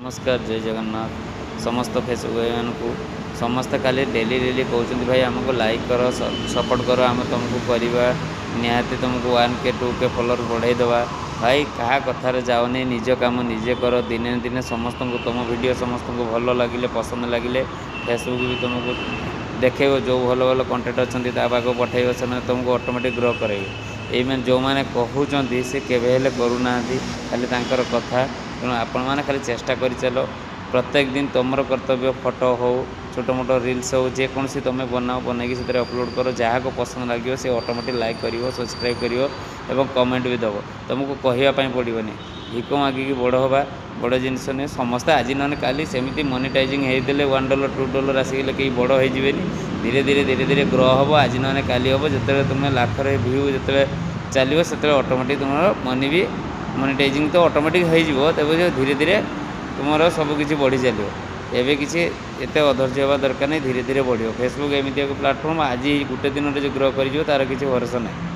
नमस्कार जय जगन्नाथ समस्त फेसबुक भाई को समस्ते खाली डेली डेली कहते भाई आमको लाइक कर सपोर्ट कर आम तुमको करवा निहाती तुमको 1K 2K फॉलोअर बढ़ाईदेवा भाई क्या कथार जाओनी निज काम निजे कर दिने दिने समस्त को तुम वीडियो समस्त को भल लगे पसंद लगे फेसबुक भी तुमको देखेब जो भल भल कंटेंट अच्छा पाक पठेब से तुमको ऑटोमेटिक ग्रो करे ये जो मैंने कहते सी केवे करूना खाली कथा तेणु आपण मैंने खाली चेष्टा कर चलो प्रत्येक दिन तुम कर्तव्य फोटो हो छोट मोट रिल्स हो जेकोसी तुम बनाओ बनई से अपलोड कर जहाँ को पसंद लगे से ऑटोमेटिक लाइक कर सब्सक्राइब कर कमेंट भी दब तुमको कहवाई पड़ोनी भिक मागिकी बड़ हवा बड़ जिनस नहीं समस्ते आज ना काली सेमती मोनेटाइजिंग होते $1 $2 आसिक कहीं बड़ हो धीरे धीरे धीरे धीरे ग्रो हम आज ना काली हम जो तुम लाख भ्यू जो चलो से ऑटोमेटिक तुम मनी भी मोनेटाइजिंग तो ऑटोमेटिक हो तब धीरे धीरे तुम सबकि बढ़ी चलो एवं किसी एत अधर्य हवा दरकार नहीं धीरे धीरे बढ़ो फेसबुक एमती एक प्लाटफर्म आज गोटे दिन जो ग्रो कर तार किसी भरोसा नहीं।